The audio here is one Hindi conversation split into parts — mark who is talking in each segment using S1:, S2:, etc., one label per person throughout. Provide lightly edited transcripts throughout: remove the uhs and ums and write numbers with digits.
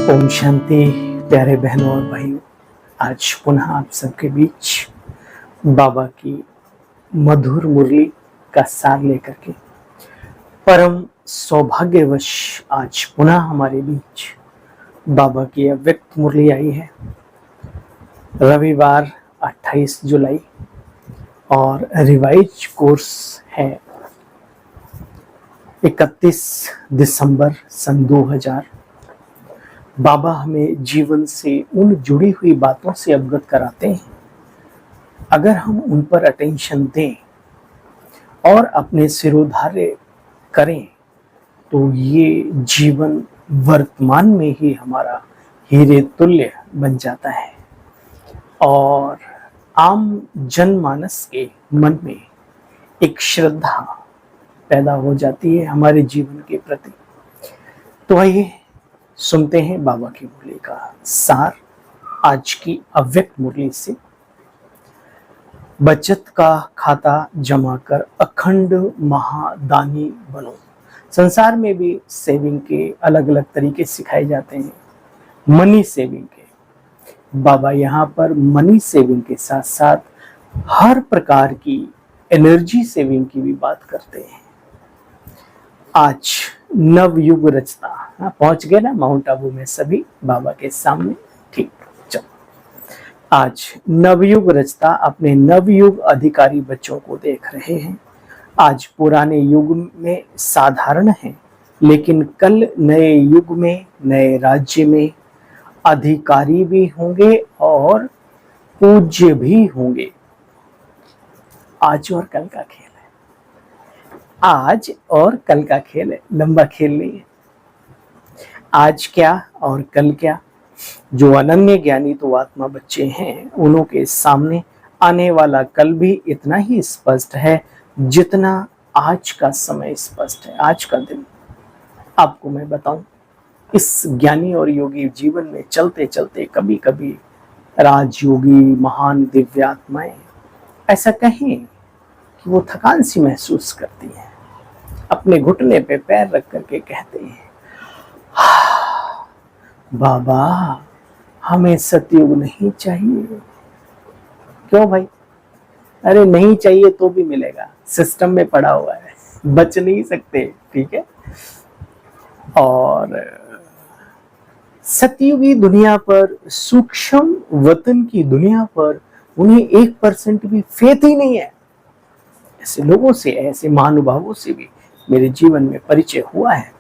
S1: ओम शांति। प्यारे बहनों और भाइयों, आज पुनः आप सबके बीच बाबा की मधुर मुरली का सार लेकर के परम सौभाग्यवश आज पुनः हमारे बीच बाबा की अव्यक्त मुरली आई है। रविवार 28 जुलाई और रिवाइज कोर्स है 31 दिसंबर सन 2000। बाबा हमें जीवन से उन जुड़ी हुई बातों से अवगत कराते हैं। अगर हम उन पर अटेंशन दें और अपने सिरोधार्य करें तो ये जीवन वर्तमान में ही हमारा हीरे तुल्य बन जाता है और आम जनमानस के मन में एक श्रद्धा पैदा हो जाती है हमारे जीवन के प्रति। तो आइए सुनते हैं बाबा की मुरली का सार आज की अव्यक्त मुरली से। बचत का खाता जमा कर अखंड महादानी बनो। संसार में भी सेविंग के अलग अलग तरीके सिखाए जाते हैं, मनी सेविंग के। बाबा यहाँ पर मनी सेविंग के साथ साथ हर प्रकार की एनर्जी सेविंग की भी बात करते हैं। आज नवयुग रचता, पहुंच गए ना माउंट आबू में सभी बाबा के सामने। ठीक, चलो। आज नवयुग रचता अपने नवयुग अधिकारी बच्चों को देख रहे हैं। आज पुराने युग में साधारण है, लेकिन कल नए युग में नए राज्य में अधिकारी भी होंगे और पूज्य भी होंगे। आज और कल का खेल है, आज और कल का खेल है, लंबा खेल नहीं है। आज क्या और कल क्या। जो अनन्य ज्ञानी तो आत्मा बच्चे हैं, उन्हों के सामने आने वाला कल भी इतना ही स्पष्ट है जितना आज का समय स्पष्ट है। आज का दिन आपको मैं बताऊं, इस ज्ञानी और योगी जीवन में चलते चलते कभी कभी राजयोगी महान दिव्यात्माएं ऐसा कहें कि वो थकान सी महसूस करती हैं, अपने घुटने पे पैर रख करके कहते हैं, बाबा हमें सतयुग नहीं चाहिए। क्यों भाई? अरे नहीं चाहिए तो भी मिलेगा, सिस्टम में पड़ा हुआ है, बच नहीं सकते। ठीक है। और सतयुगी दुनिया पर, सूक्ष्म वतन की दुनिया पर उन्हें 1% भी फेथ ही नहीं है। ऐसे लोगों से, ऐसे महानुभावों से भी मेरे जीवन में परिचय हुआ है।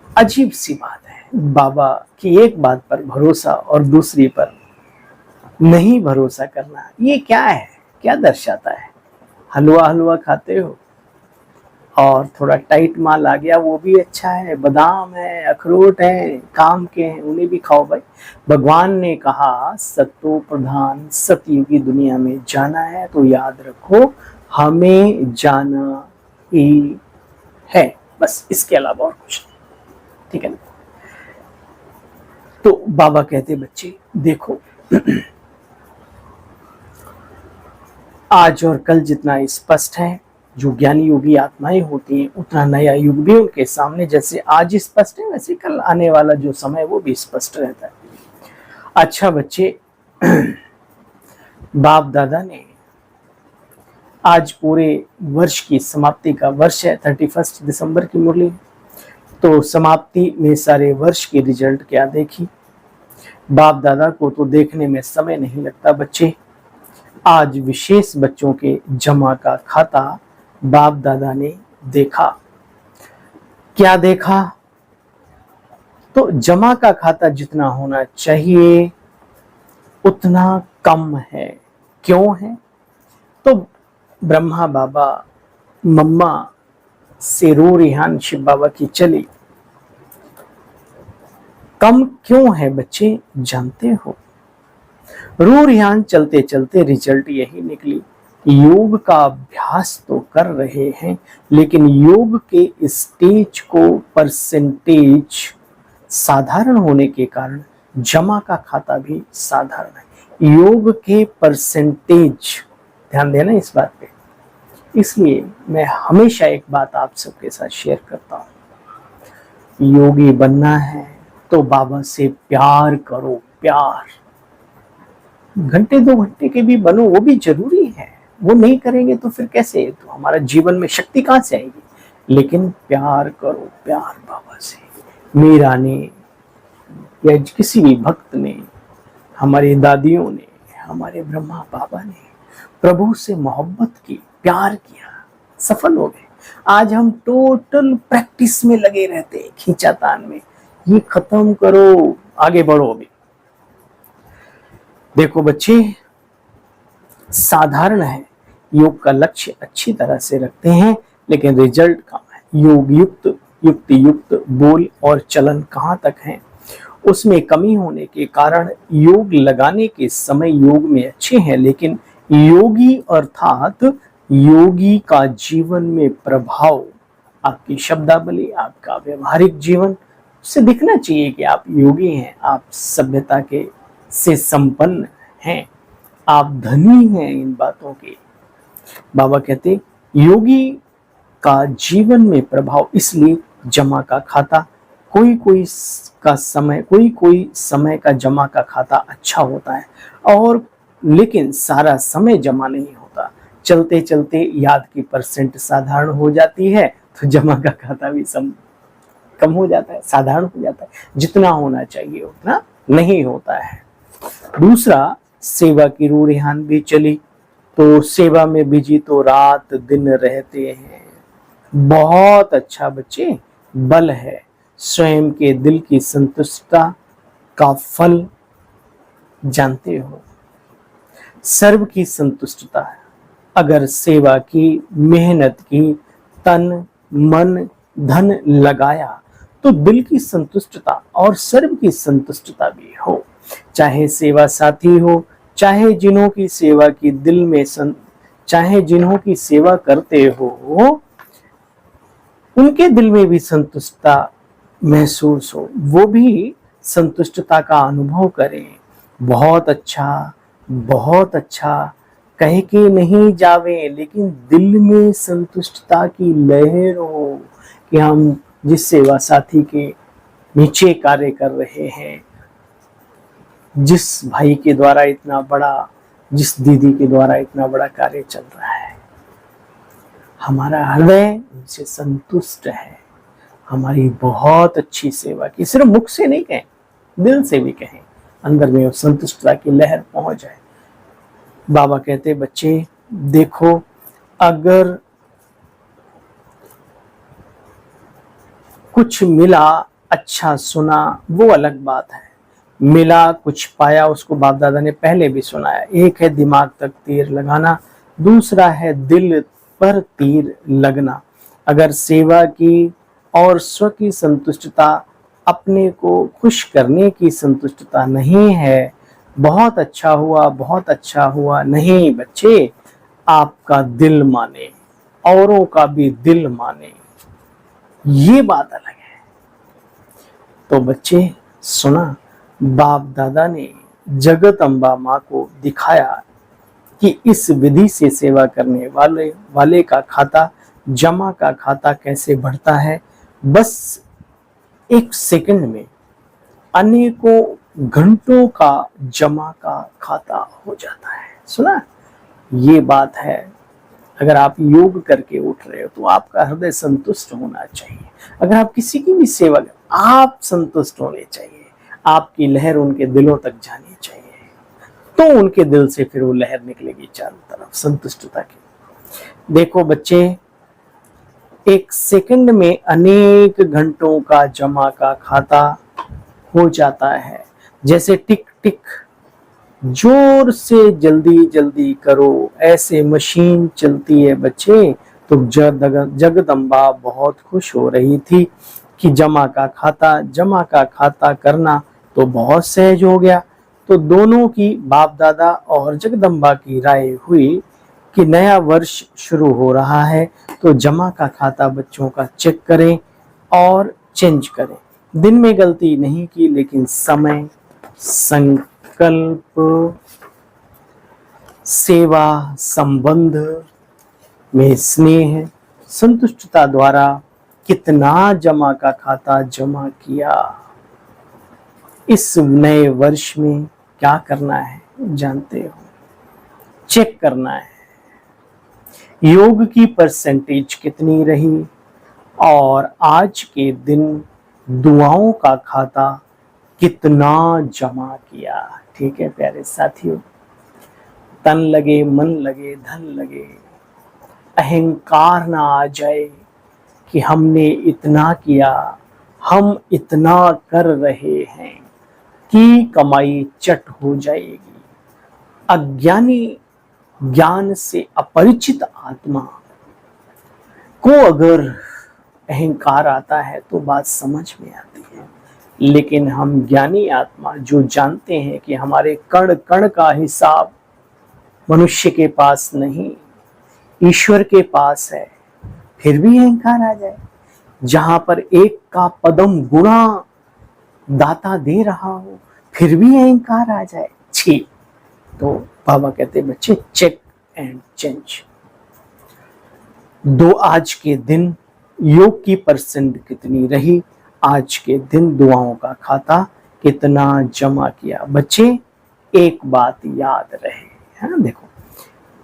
S1: अजीब सी बात है, बाबा की एक बात पर भरोसा और दूसरी पर नहीं भरोसा करना। ये क्या है, क्या दर्शाता है? हलवा हलवा खाते हो और थोड़ा टाइट माल आ गया, वो भी अच्छा है, बादाम है, अखरोट है, काम के हैं, उन्हें भी खाओ भाई। भगवान ने कहा सत्तो प्रधान सतयुगी दुनिया में जाना है तो याद रखो हमें जाना ही है, बस, इसके अलावा और कुछ नहीं। ठीक है ना? तो बाबा कहते बच्चे देखो, आज और कल जितना स्पष्ट है, जो ज्ञानी योगी आत्माएं होती हैं, उतना नया युग भी उनके सामने जैसे आज स्पष्ट है, वैसे कल आने वाला जो समय वो भी स्पष्ट रहता है। अच्छा बच्चे, बाप दादा ने आज पूरे वर्ष की समाप्ति का वर्ष है, 31 दिसंबर की मुरली। तो समाप्ति में सारे वर्ष की रिजल्ट क्या देखी। बाप दादा को तो देखने में समय नहीं लगता बच्चे। आज विशेष बच्चों के जमा का खाता बाप दादा ने देखा। क्या देखा? तो जमा का खाता जितना होना चाहिए उतना कम है। क्यों है? तो ब्रह्मा बाबा मम्मा से रो रिहान शिव बाबा की चली। कम क्यों है बच्चे, जानते हो? रो रिहान चलते चलते रिजल्ट यही निकली, योग का अभ्यास तो कर रहे हैं लेकिन योग के स्टेज को परसेंटेज साधारण होने के कारण जमा का खाता भी साधारण है। योग के परसेंटेज, ध्यान देना इस बात पे। इसलिए मैं हमेशा एक बात आप सबके साथ शेयर करता हूँ, योगी बनना है तो बाबा से प्यार करो, प्यार। घंटे 2 घंटे के भी बनो, वो भी जरूरी है। वो नहीं करेंगे तो फिर कैसे, तो हमारा जीवन में शक्ति कहाँ से आएगी। लेकिन प्यार करो, प्यार बाबा से। मीरा ने या किसी भी भक्त ने, हमारी दादियों ने, हमारे ब्रह्मा बाबा ने प्रभु से मोहब्बत की, प्यार किया, सफल हो गए। आज हम टोटल प्रैक्टिस में लगे रहते हैं, खींचातान में। ये खत्म करो, आगे बढ़ो। अभी देखो बच्चे, साधारण है, योग का लक्ष्य अच्छी तरह से रखते हैं लेकिन रिजल्ट कम है। योग युक्त, युक्ति युक्त बोल और चलन कहाँ तक है, उसमें कमी होने के कारण योग लगाने के समय योग में अच्छे हैं, लेकिन योगी अर्थात योगी का जीवन में प्रभाव, आपकी शब्दावली, आपका व्यवहारिक जीवन से दिखना चाहिए कि आप योगी हैं, आप सभ्यता के से संपन्न हैं, आप धनी हैं इन बातों के। बाबा कहते योगी का जीवन में प्रभाव, इसलिए जमा का खाता, कोई कोई समय का जमा का खाता अच्छा होता है, और लेकिन सारा समय जमा नहीं होता। चलते चलते याद की परसेंट साधारण हो जाती है तो जमा का खाता भी कम हो जाता है, साधारण हो जाता है। जितना होना चाहिए उतना नहीं होता है। दूसरा, सेवा की रूढ़ियान भी चली, तो सेवा में बिजी तो रात दिन रहते हैं। बहुत अच्छा बच्चे, बल है। स्वयं के दिल की संतुष्टता का फल जानते हो, सर्व की संतुष्टता है। अगर सेवा की, मेहनत की, तन मन धन लगाया तो दिल की संतुष्टता और सर्व की संतुष्टता भी हो। चाहे सेवा साथी हो, चाहे जिन्हों की सेवा की दिल में चाहे जिन्हों की सेवा करते हो उनके दिल में भी संतुष्टता महसूस हो, वो भी संतुष्टता का अनुभव करें। बहुत अच्छा, बहुत अच्छा कह के नहीं जावे, लेकिन दिल में संतुष्टता की लहर हो कि हम जिस सेवा साथी के नीचे कार्य कर रहे हैं, जिस भाई के द्वारा इतना बड़ा, जिस दीदी के द्वारा इतना बड़ा कार्य चल रहा है, हमारा हृदय उनसे संतुष्ट है। हमारी बहुत अच्छी सेवा की, सिर्फ मुख से नहीं कहें, दिल से भी कहें, अंदर में उस संतुष्टता की लहर पहुंच जाए। बाबा कहते बच्चे देखो, अगर कुछ मिला, अच्छा सुना, वो अलग बात है। मिला, कुछ पाया, उसको बाप दादा ने पहले भी सुनाया। एक है दिमाग तक तीर लगाना, दूसरा है दिल पर तीर लगना। अगर सेवा की और स्व की संतुष्टता, अपने को खुश करने की संतुष्टता नहीं है, बहुत अच्छा हुआ, बहुत अच्छा हुआ नहीं बच्चे, आपका दिल माने, औरों का भी दिल माने, ये बात अलग है। तो बच्चे सुना, बाप दादा ने जगत अम्बा माँ को दिखाया कि इस विधि से सेवा करने वाले का खाता, जमा का खाता कैसे बढ़ता है। बस 1 सेकंड में अनेकों घंटों का जमा का खाता हो जाता है। सुना, ये बात है। अगर आप योग करके उठ रहे हो तो आपका हृदय संतुष्ट होना चाहिए। अगर आप किसी की भी सेवा कर, आप संतुष्ट होने चाहिए, आपकी लहर उनके दिलों तक जानी चाहिए, तो उनके दिल से फिर वो लहर निकलेगी चारों तरफ संतुष्टता की। देखो बच्चे, 1 सेकंड में अनेक घंटों का जमा का खाता हो जाता है। जैसे टिक टिक, जोर से जल्दी जल्दी करो, ऐसे मशीन चलती है बच्चे। तो जगदम्बा बहुत खुश हो रही थी कि जमा का खाता करना तो बहुत सहज हो गया। तो दोनों की, बाप दादा और जगदम्बा की राय हुई कि नया वर्ष शुरू हो रहा है तो जमा का खाता बच्चों का चेक करें और चेंज करें। दिन में गलती नहीं की, लेकिन समय, संकल्प, सेवा, संबंध में स्नेह, संतुष्टता द्वारा कितना जमा का खाता जमा किया। इस नए वर्ष में क्या करना है जानते हो? चेक करना है योग की परसेंटेज कितनी रही और आज के दिन दुआओं का खाता कितना जमा किया। ठीक है प्यारे साथियों, तन लगे मन लगे धन लगे, अहंकार ना आ जाए कि हमने इतना किया, हम इतना कर रहे हैं कि कमाई चट हो जाएगी। अज्ञानी ज्ञान से अपरिचित आत्मा को अगर अहंकार आता है तो बात समझ में आती है, लेकिन हम ज्ञानी आत्मा जो जानते हैं कि हमारे कण कण का हिसाब मनुष्य के पास नहीं, ईश्वर के पास है, फिर भी अहंकार आ जाए। जहां पर एक का पदम गुणा दाता दे रहा हो फिर भी अहंकार आ जाए, छी। तो बाबा कहते बच्चे चेक एंड चेंज। दो आज के दिन योग की परसेंट कितनी रही, आज के दिन दुआओं का खाता कितना जमा किया। बच्चे एक बात याद रहे, है ना, देखो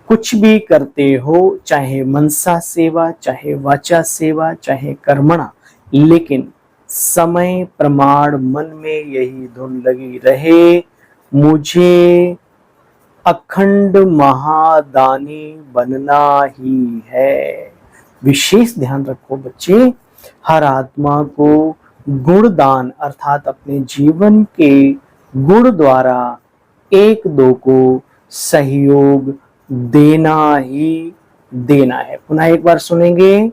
S1: कुछ भी करते हो, चाहे मनसा सेवा, चाहे वाचा सेवा, चाहे कर्मणा, लेकिन समय प्रमाण मन में यही धुन लगी रहे, मुझे अखंड महादानी बनना ही है। विशेष ध्यान रखो बच्चे, हर आत्मा को गुणदान अर्थात अपने जीवन के गुण द्वारा एक दो को सहयोग देना ही देना है। पुनः एक बार सुनेंगे,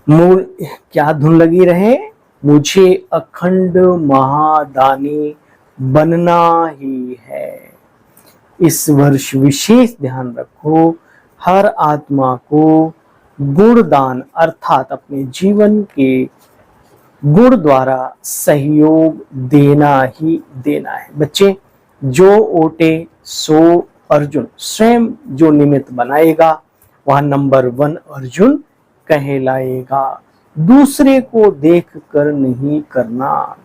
S1: मूल क्या धुन लगी रहे, मुझे अखंड महादानी बनना ही है। इस वर्ष विशेष ध्यान रखो, हर आत्मा को गुणदान अर्थात अपने जीवन के गुण द्वारा सहयोग देना ही देना है। बच्चे जो ओटे सो अर्जुन, स्वयं जो निमित्त बनाएगा वह नंबर 1 अर्जुन कहलाएगा। दूसरे को देख कर नहीं करना।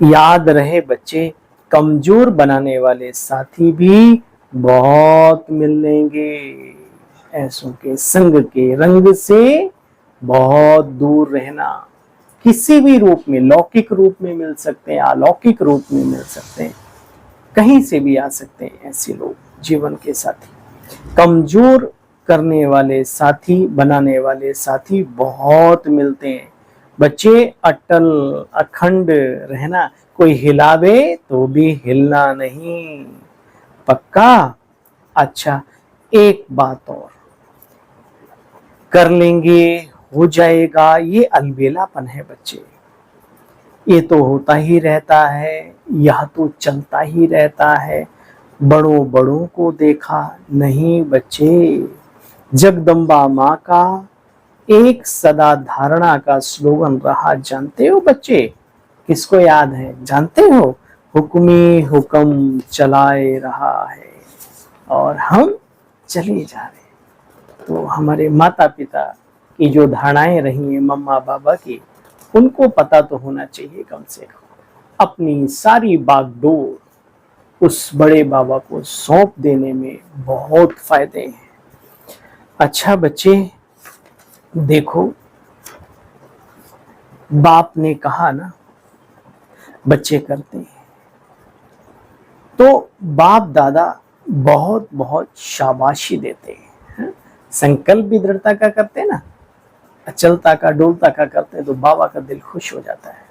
S1: याद रहे बच्चे, कमजोर बनाने वाले साथी भी बहुत मिलेंगे। ऐसों के संग के रंग से बहुत दूर रहना। किसी भी रूप में, लौकिक रूप में मिल सकते हैं, अलौकिक रूप में मिल सकते हैं, कहीं से भी आ सकते हैं ऐसे लोग जीवन के साथी। कमजोर करने वाले साथी, बनाने वाले साथी बहुत मिलते हैं। बच्चे अटल अखंड रहना, कोई हिलावे तो भी हिलना नहीं, पक्का। अच्छा एक बात और कर लेंगे हो जाएगा, ये अलबेलापन है बच्चे। ये तो होता ही रहता है, यह तो चलता ही रहता है। बड़ों बड़ों को देखा नहीं बच्चे। जगदम्बा माँ का एक सदा धारणा का स्लोगन रहा, जानते हो बच्चे? किसको याद है, जानते हो? हुक्मी हुक्म चलाए रहा है और हम चले जा रहे। तो हमारे माता पिता की जो धारणाएं रही हैं मम्मा बाबा की, उनको पता तो होना चाहिए कम से कम। अपनी सारी बागडोर उस बड़े बाबा को सौंप देने में बहुत फायदे हैं। अच्छा बच्चे देखो, बाप ने कहा ना बच्चे करते हैं, तो बाप दादा बहुत बहुत शाबाशी देते हैं। संकल्प भी दृढ़ता का करते हैं ना, अचलता का डोलता का करते हैं, तो बाबा का दिल खुश हो जाता है।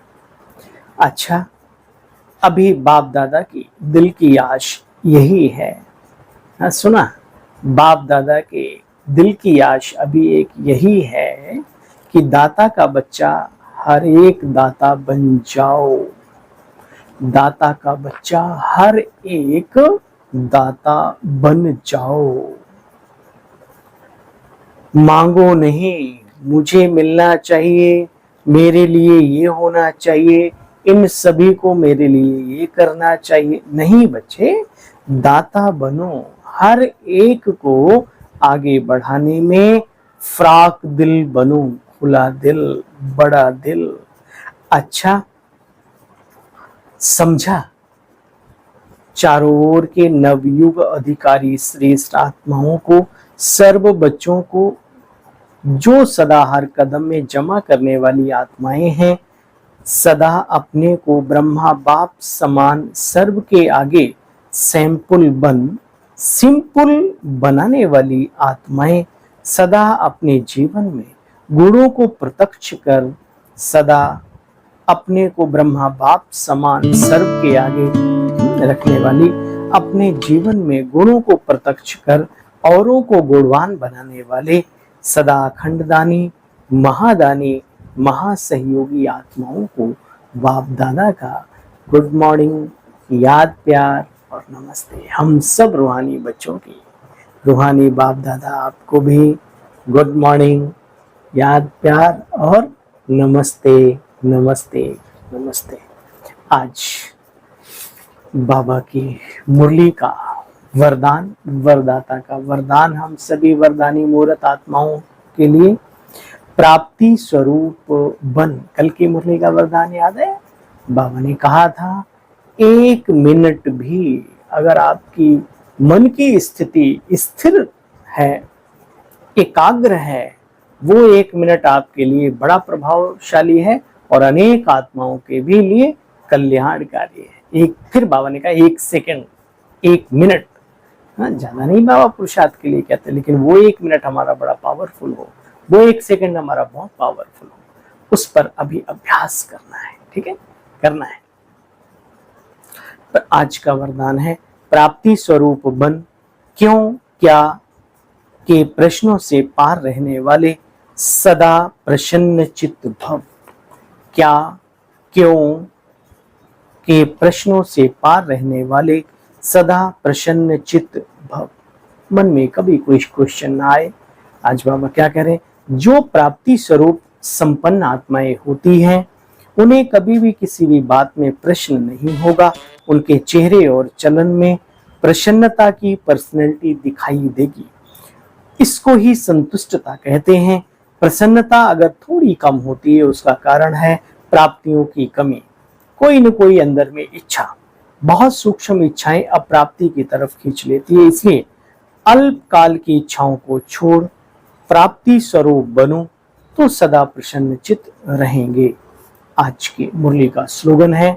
S1: अच्छा अभी बाप दादा की दिल की आश यही है, हाँ सुना, बाप दादा के दिल की आश अभी एक यही है कि दाता का बच्चा हर एक दाता बन जाओ। दाता का बच्चा हर एक दाता बन जाओ। मांगो नहीं, मुझे मिलना चाहिए, मेरे लिए ये होना चाहिए, इन सभी को मेरे लिए ये करना चाहिए, नहीं बच्चे, दाता बनो। हर एक को आगे बढ़ाने में फ्राक दिल बनो, खुला दिल, बड़ा दिल। अच्छा समझा चारों ओर के नवयुग अधिकारी श्रेष्ठ आत्माओं को, सर्व बच्चों को, जो सदा हर कदम में जमा करने वाली आत्माएं हैं, सदा अपने को ब्रह्मा बाप समान सर्व के आगे सिंपल बनाने वाली आत्माएं, सदा अपने जीवन में गुणों को प्रत्यक्ष कर, सदा अपने को ब्रह्मा बाप समान सर्व के आगे रखने वाली, अपने जीवन में गुणों को प्रत्यक्ष कर औरों को गुणवान बनाने वाले, सदा अखंडदानी, महादानी, महासहयोगी आत्माओं को बाप दादा का गुड मॉर्निंग, याद, प्यार और नमस्ते। हम सब रूहानी बच्चों की, रूहानी बाप दादा आपको भी गुड मॉर्निंग, याद, प्यार और नमस्ते नमस्ते नमस्ते। आज बाबा की मुरली का वरदान, वरदाता का वरदान हम सभी वरदानी मूर्त आत्माओं के लिए, प्राप्ति स्वरूप बन। कल की मुरली का वरदान याद है? बाबा ने कहा था 1 मिनट भी अगर आपकी मन की स्थिति स्थिर है, एकाग्र है, वो 1 मिनट आपके लिए बड़ा प्रभावशाली है और अनेक आत्माओं के भी लिए कल्याणकारी है। फिर बाबा ने कहा 1 सेकंड, 1 मिनट, ज्यादा नहीं बाबा पुरुषार्थ के लिए कहते, लेकिन वो 1 मिनट हमारा बड़ा पावरफुल हो, वो 1 सेकंड हमारा बहुत पावरफुल हो, उस पर अभी अभ्यास करना है। ठीक है, करना है। पर आज का वरदान है प्राप्ति स्वरूप बन, क्यों क्या के प्रश्नों से पार रहने वाले, सदा प्रसन्न चित्त भव। क्या, क्यों के प्रश्नों से पार रहने वाले, सदा प्रसन्न चित्त भव। मन में कभी कोई क्वेश्चन ना आए। आज बाबा क्या कह रहे हैं? जो प्राप्ति स्वरूप संपन्न आत्माएं होती हैं, उन्हें कभी भी किसी भी बात में प्रश्न नहीं होगा। उनके चेहरे और चलन में प्रसन्नता की पर्सनैलिटी दिखाई देगी। इसको ही संतुष्टता कहते हैं। प्रसन्नता अगर थोड़ी कम होती है, उसका कारण है प्राप्तियों की कमी। कोई न कोई अंदर में इच्छा, बहुत सूक्ष्म इच्छाएं अप्राप्ति की तरफ खींच लेती है। इसलिए अल्पकाल की इच्छाओं को छोड़ प्राप्ति स्वरूप बनो तो सदा प्रसन्नचित्त रहेंगे। आज की मुरली का स्लोगन है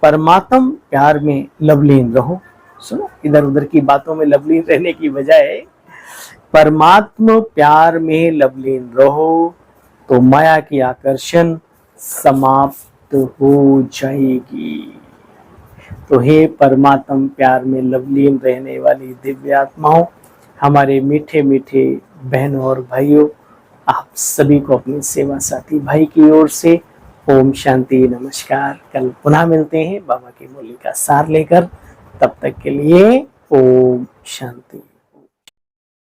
S1: परमात्म प्यार में लवलीन रहो। सुनो, इधर उधर की बातों में लवलीन रहने की बजाय परमात्म प्यार में लवलीन रहो तो माया की आकर्षण समाप्त हो जाएगी। तो हे परमात्म प्यार में लवलीन रहने वाली दिव्य आत्माओं, हमारे मीठे मीठे बहनों और भाइयों, आप सभी को अपने सेवा साथी भाई की ओर से ओम शांति, नमस्कार। कल पुनः मिलते हैं बाबा की मुरली का सार लेकर। तब तक के लिए ओम शांति।